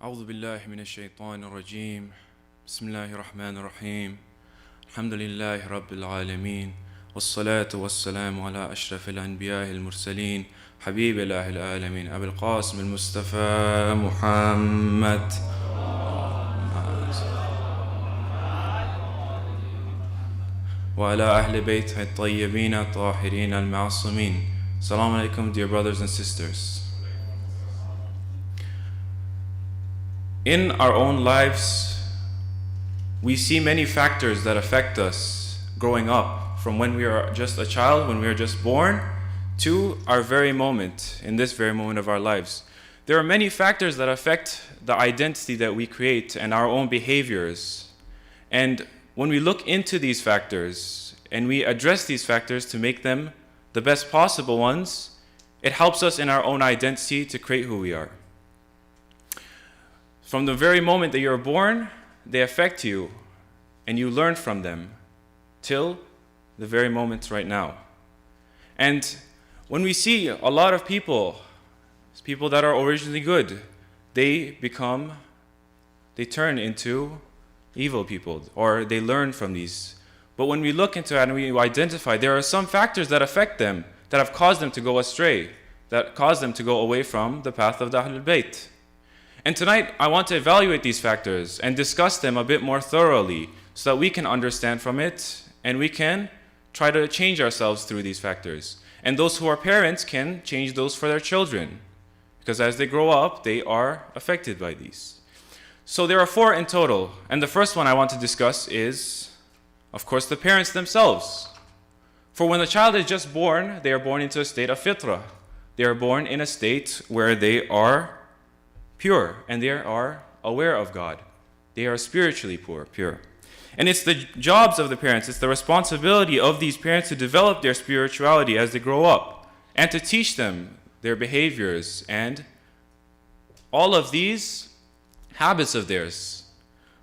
أعوذ بالله من الشيطان الرجيم بسم الله الرحمن الرحيم الحمد لله رب العالمين والصلاة والسلام على أشرف الأنبياء المرسلين حبيب الله العالمين أبي القاسم المصطفى محمد وعلى أهل بيته الطيبين الطاهرين المعصومين. Assalamu alaikum, dear brothers and sisters. In our own lives, we see many factors that affect us growing up, from when we are just a child, when we are just born, to our very moment, in this very moment of our lives. There are many factors that affect the identity that we create and our own behaviors. And when we look into these factors and we address these factors to make them the best possible ones, it helps us in our own identity to create who we are. From the very moment that you're born, they affect you and you learn from them till the very moment right now. And when we see a lot of people that are originally good, they turn into evil people, or they learn from these. But when we look into it and we identify, there are some factors that affect them, that have caused them to go astray, that caused them to go away from the path of the Ahlul Bayt. And tonight, I want to evaluate these factors and discuss them a bit more thoroughly so that we can understand from it and we can try to change ourselves through these factors. And those who are parents can change those for their children, because as they grow up, they are affected by these. So there are 4 in total, and the first one I want to discuss is, of course, the parents themselves. For when a child is just born, they are born into a state of fitrah. They are born in a state where they are pure, and they are aware of God. They are spiritually pure. And it's the jobs of the parents, it's the responsibility of these parents to develop their spirituality as they grow up, and to teach them their behaviors and all of these habits of theirs.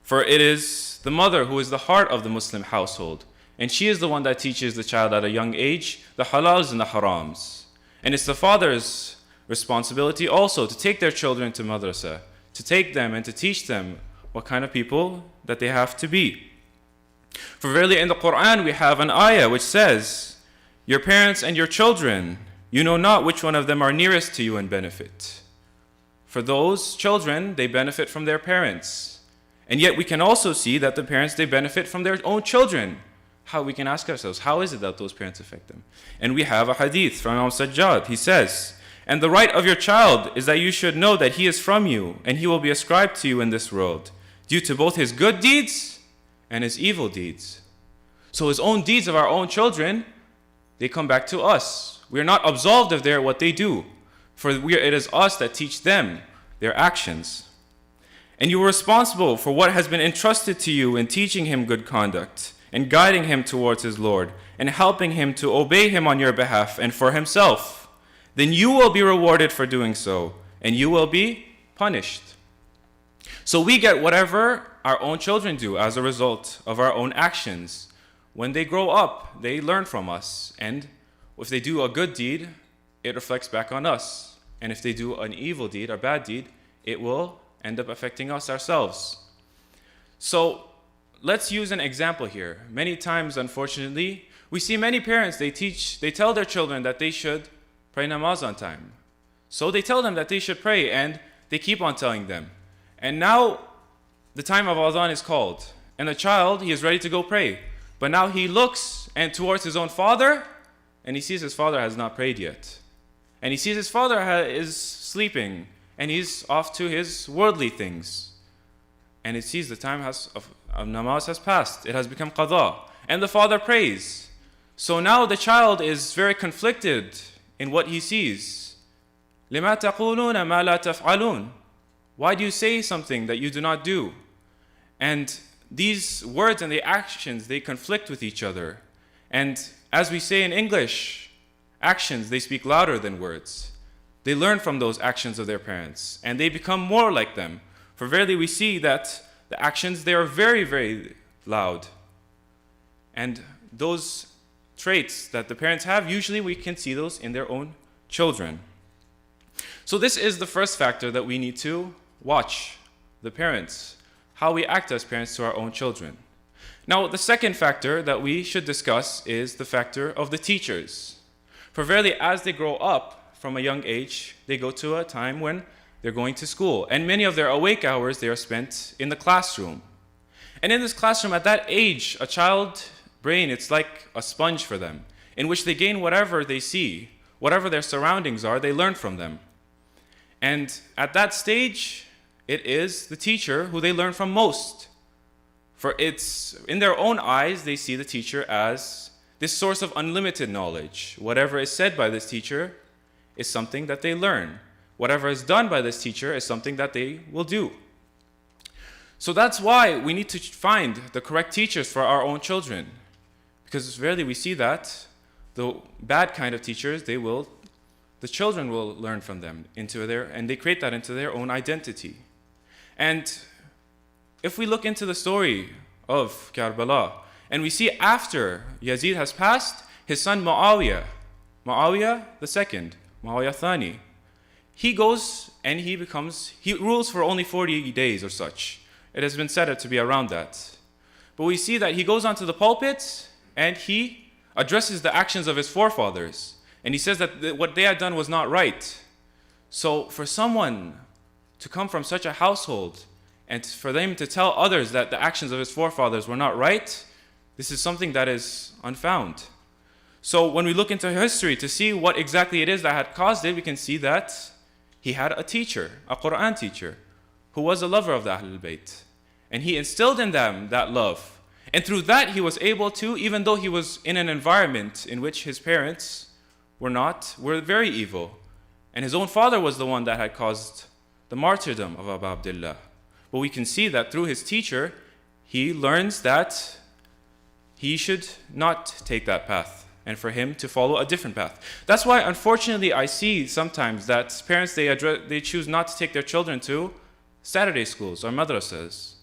For it is the mother who is the heart of the Muslim household, and she is the one that teaches the child at a young age the halals and the harams. And it's the father's responsibility also to take their children to madrasa, to take them and to teach them what kind of people that they have to be. For verily in the Quran we have an ayah which says, "Your parents and your children, you know not which one of them are nearest to you in benefit." For those children, they benefit from their parents. And yet we can also see that the parents, they benefit from their own children. How we can ask ourselves, how is it that those parents affect them? And we have a hadith from Imam Sajjad. He says, "And the right of your child is that you should know that he is from you, and he will be ascribed to you in this world, due to both his good deeds and his evil deeds." So his own deeds of our own children, they come back to us. We are not absolved of what they do, for it is us that teach them their actions. And you are responsible for what has been entrusted to you in teaching him good conduct, and guiding him towards his Lord, and helping him to obey him on your behalf and for himself. Then you will be rewarded for doing so, and you will be punished. So we get whatever our own children do as a result of our own actions. When they grow up, they learn from us, and if they do a good deed, it reflects back on us. And if they do an evil deed or bad deed, it will end up affecting us ourselves. So let's use an example here. Many times, unfortunately, we see many parents, they tell their children that they should pray namaz on time. So they tell them that they should pray, and they keep on telling them. And now the time of Adhan is called, and the child, he is ready to go pray. But now he looks towards his own father, and he sees his father has not prayed yet. And he sees his father is sleeping, and he's off to his worldly things. And it sees the time of namaz has passed. It has become qadha. And the father prays. So now the child is very conflicted in what he sees. لِمَا تَقُولُونَ مَا لَا تَفْعَلُونَ. Why do you say something that you do not do? And these words and the actions, they conflict with each other. And as we say in English, actions, they speak louder than words. They learn from those actions of their parents, and they become more like them. For verily we see that the actions, they are very, very loud. And those traits that the parents have, usually we can see those in their own children. So this is the first factor that we need to watch the parents, how we act as parents to our own children. Now, the second factor that we should discuss is the factor of the teachers. For verily, as they grow up from a young age, they go to a time when they're going to school. And many of their awake hours, they are spent in the classroom. And in this classroom, at that age, a child's brain, it's like a sponge for them, in which they gain whatever they see, whatever their surroundings are, they learn from them. And at that stage, it is the teacher who they learn from most. For it's, in their own eyes, they see the teacher as this source of unlimited knowledge. Whatever is said by this teacher is something that they learn. Whatever is done by this teacher is something that they will do. So that's why we need to find the correct teachers for our own children. Because rarely we see that the bad kind of teachers, the children will learn from them and they create that into their own identity. And if we look into the story of Karbala, and we see after Yazid has passed, his son Muawiyah the second, Muawiyah Thani, he goes and he rules for only 40 days or such. It has been said to be around that. But we see that he goes onto the pulpit and he addresses the actions of his forefathers. And he says that what they had done was not right. So for someone to come from such a household and for them to tell others that the actions of his forefathers were not right, this is something that is unfound. So when we look into history to see what exactly it is that had caused it, we can see that he had a teacher, a Quran teacher, who was a lover of the Ahlul Bayt. And he instilled in them that love. And through that he was able to, even though he was in an environment in which his parents were very evil. And his own father was the one that had caused the martyrdom of Abu Abdullah. But we can see that through his teacher, he learns that he should not take that path and for him to follow a different path. That's why, unfortunately, I see sometimes that parents, they choose not to take their children to Saturday schools or madrasas.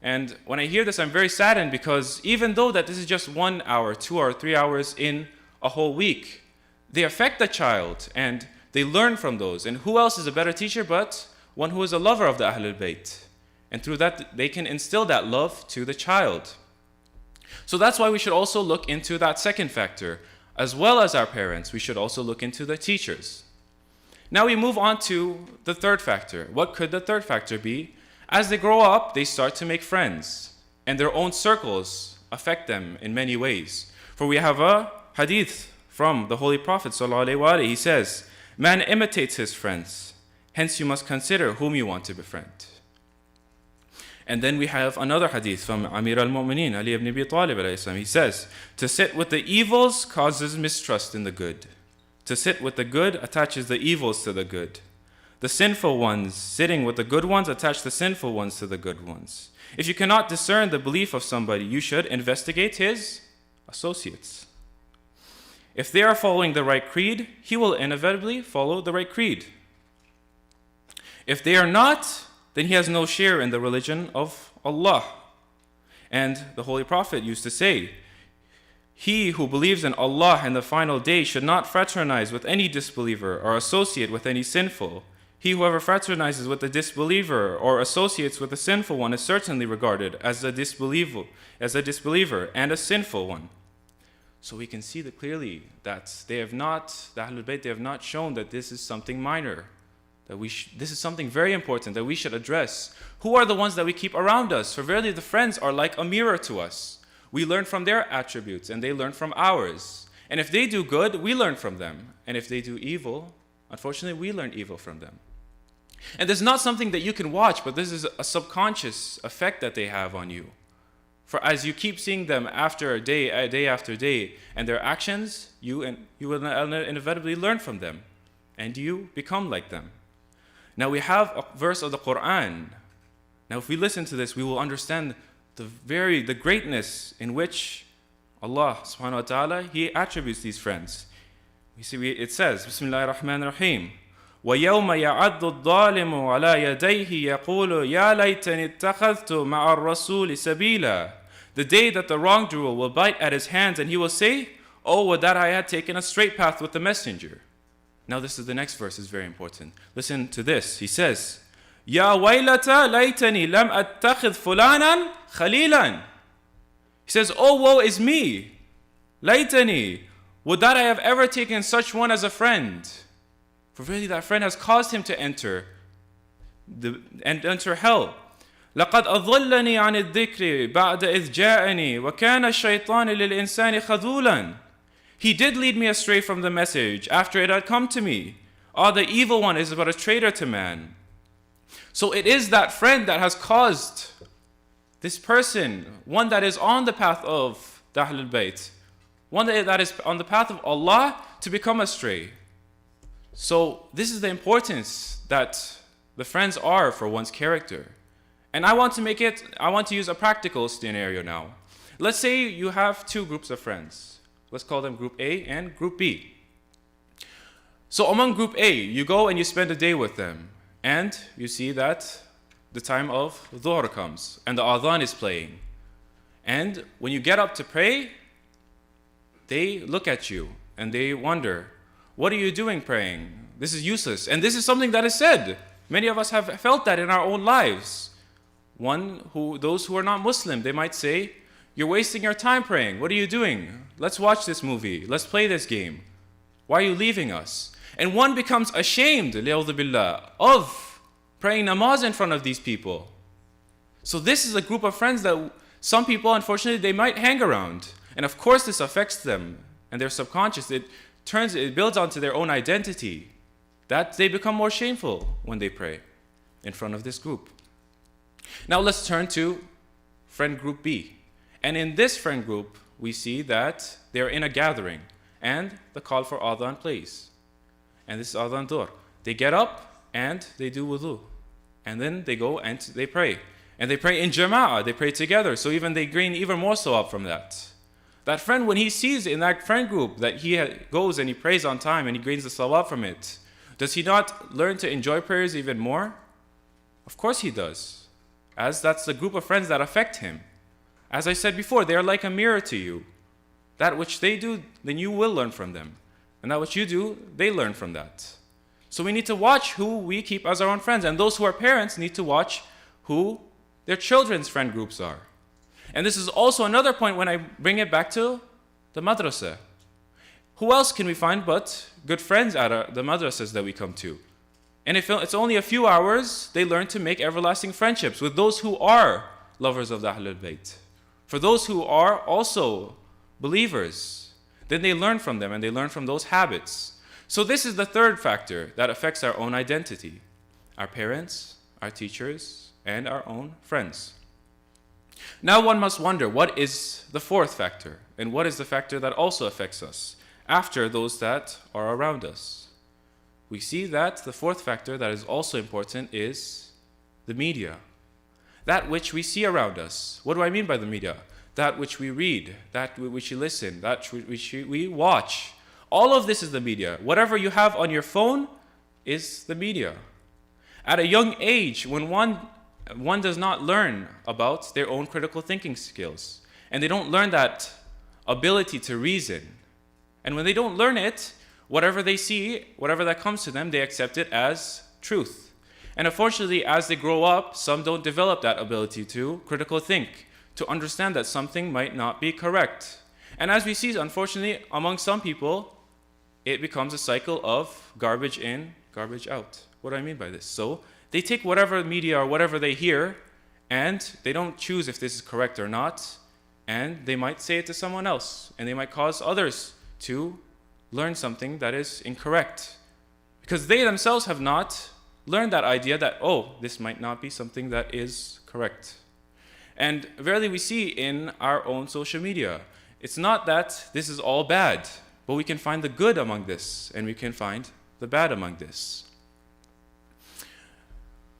And when I hear this, I'm very saddened because even though that this is just 1 hour, 2 or 3 hours in a whole week, they affect the child and they learn from those. And who else is a better teacher but one who is a lover of the Ahlul Bayt? And through that, they can instill that love to the child. So that's why we should also look into that second factor. As well as our parents, we should also look into the teachers. Now we move on to the third factor. What could the third factor be? As they grow up, they start to make friends. And their own circles affect them in many ways. For we have a hadith from the Holy Prophet ﷺ. He says, "Man imitates his friends. Hence you must consider whom you want to befriend." And then we have another hadith from Amir al-Mu'mineen, Ali ibn Abi Talib alayhi salam. He says, "To sit with the evils causes mistrust in the good. To sit with the good attaches the evils to the good. The sinful ones sitting with the good ones attach the sinful ones to the good ones. If you cannot discern the belief of somebody, you should investigate his associates. If they are following the right creed, he will inevitably follow the right creed. If they are not, then he has no share in the religion of Allah." And the Holy Prophet used to say, "He who believes in Allah and the final day should not fraternize with any disbeliever or associate with any sinful. He whoever fraternizes with a disbeliever or associates with a sinful one is certainly regarded as a disbeliever and a sinful one." So we can see that clearly that the Ahlul Bayt, they have not shown that this is something minor. This is something very important that we should address. Who are the ones that we keep around us? For verily the friends are like a mirror to us. We learn from their attributes and they learn from ours. And if they do good, we learn from them. And if they do evil, unfortunately, we learn evil from them. And this is not something that you can watch, but this is a subconscious effect that they have on you. For as you keep seeing them after day after day, and their actions, you will inevitably learn from them. And you become like them. Now we have a verse of the Quran. Now if we listen to this, we will understand the greatness in which Allah subhanahu wa ta'ala, He attributes these friends. We see it says, Bismillahir Rahmanir Rahim, وَيَوْمَ يَعَدُّ الظَّالِمُ عَلَى يَدَيْهِ يَقُولُ يَا لَيْتَنِ اتَّخَذْتُ مَعَ الرَّسُولِ سَبِيلًا. The day that the wrongdoer will bite at his hands and he will say, "Oh, would that I had taken a straight path with the messenger." Now this is the next verse, is very important. Listen to this. He says, يا ويلتا ليتني لم أتخذ فلانا خليلا. He says, oh, woe is me. ليتني, would that I have ever taken such one as a friend. For really that friend has caused him to enter hell. لقد أضلني عن الذكر بعد إذ جاءني وكان الشيطان للإنسان خذولا. He did lead me astray from the message after it had come to me. Ah, the evil one is but a traitor to man. So it is that friend that has caused this person, one that is on the path of Ahlul Bayt, one that is on the path of Allah, to become astray. So this is the importance that the friends are for one's character. And I want to use a practical scenario now. Let's say you have two groups of friends. Let's call them Group A and Group B. So among Group A, you go and you spend a day with them. And you see that the time of Dhuhr comes and the adhan is playing. And when you get up to pray, they look at you and they wonder, what are you doing praying? This is useless. And this is something that is said. Many of us have felt that in our own lives. Those who are not Muslim, they might say, you're wasting your time praying. What are you doing? Let's watch this movie. Let's play this game. Why are you leaving us? And one becomes ashamed, li'udhu billah, of praying namaz in front of these people. So this is a group of friends that some people, unfortunately, they might hang around. And of course this affects them and their subconscious. It builds onto their own identity, that they become more shameful when they pray in front of this group. Now let's turn to friend group B. And in this friend group, we see that they're in a gathering and the call for adhan plays. And this is adhan dhuhr. They get up and they do wudu. And then they go and they pray. And they pray in jama'ah, they pray together. So they gain even more sawab from that. That friend, when he sees in that friend group that he goes and he prays on time and he gains the sawab from it, does he not learn to enjoy prayers even more? Of course he does, as that's the group of friends that affect him. As I said before, they are like a mirror to you. That which they do, then you will learn from them. And that which you do, they learn from that. So we need to watch who we keep as our own friends. And those who are parents need to watch who their children's friend groups are. And this is also another point when I bring it back to the madrasa. Who else can we find but good friends at the madrasas that we come to? And if it's only a few hours, they learn to make everlasting friendships with those who are lovers of the Ahlul Bayt. For those who are also believers, then they learn from them and they learn from those habits. So this is the third factor that affects our own identity. Our parents, our teachers, and our own friends. Now one must wonder, what is the fourth factor? And what is the factor that also affects us after those that are around us? We see that the fourth factor that is also important is the media. That which we see around us. What do I mean by the media? That which we read, that which we listen, that which we watch. All of this is the media. Whatever you have on your phone is the media. At a young age, when one does not learn about their own critical thinking skills, and they don't learn that ability to reason, and when they don't learn it, whatever they see, whatever that comes to them, they accept it as truth. And unfortunately, as they grow up, some don't develop that ability to critical think, to understand that something might not be correct. And as we see, unfortunately, among some people, it becomes a cycle of garbage in, garbage out. What do I mean by this? So they take whatever media or whatever they hear, and they don't choose if this is correct or not, and they might say it to someone else, and they might cause others to learn something that is incorrect, because they themselves have not learned that idea that, oh, this might not be something that is correct. And verily we see in our own social media, it's not that this is all bad, but we can find the good among this, and we can find the bad among this.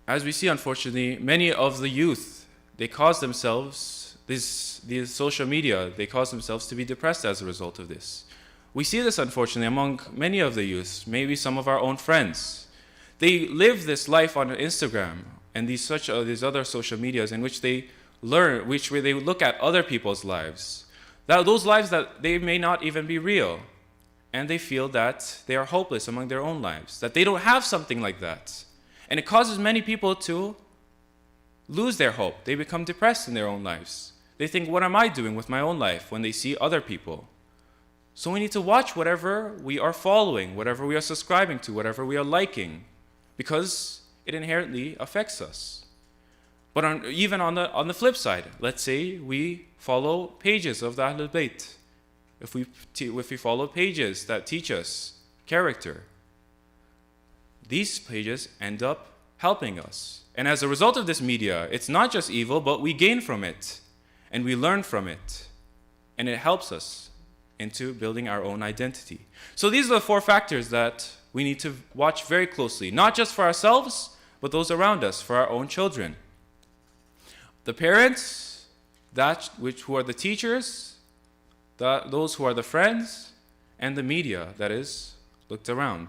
As we see, unfortunately, many of the youth, they cause themselves, these social media, they cause themselves to be depressed as a result of this. We see this, unfortunately, among many of the youth, maybe some of our own friends. They live this life on Instagram and these other social medias in which they learn, where they look at other people's lives. Those lives that they may not even be real. And they feel that they are hopeless among their own lives, that they don't have something like that. And it causes many people to lose their hope. They become depressed in their own lives. They think, what am I doing with my own life, when they see other people? So we need to watch whatever we are following, whatever we are subscribing to, whatever we are liking, because it inherently affects us. But even on the flip side, let's say we follow pages of the Ahlul Bayt. If we follow pages that teach us character, these pages end up helping us. And as a result of this media, it's not just evil, but we gain from it, and we learn from it, and it helps us into building our own identity. So these are the 4 factors that we need to watch very closely, not just for ourselves, but those around us, for our own children. The parents, who are the teachers, those who are the friends, and the media that is looked around.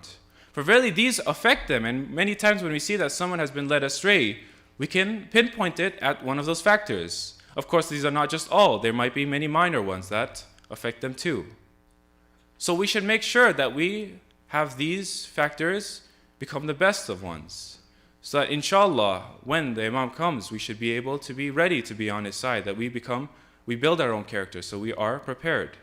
For verily these affect them, and many times when we see that someone has been led astray, we can pinpoint it at one of those factors. Of course, these are not just all. There might be many minor ones that affect them too. So we should make sure that we have these factors become the best of ones, so that inshallah, when the Imam comes, we should be able to be ready to be on his side, that we build our own character, so we are prepared.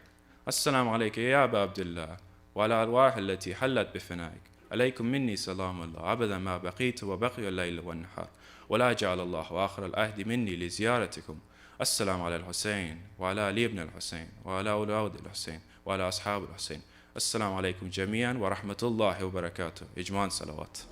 Assalamu alayka ya Aba Abdullah, wa ala arwah allati hallat bifanaik. Alaykum minni salam Allah, abada ma baqitu wa baqiya al-layl wa an-nahar. Wa la ja'ala Allah wa akhir al-ahdi minni li ziyaratikum. Assalamu ala al-Husayn, wa ala Ali ibn al-Husayn, wa ala awlad al-Husayn, wa ala ashab al-Husayn. Assalamu alaykum jami'an wa rahmatullahi wa barakatuh. Ijman salawat.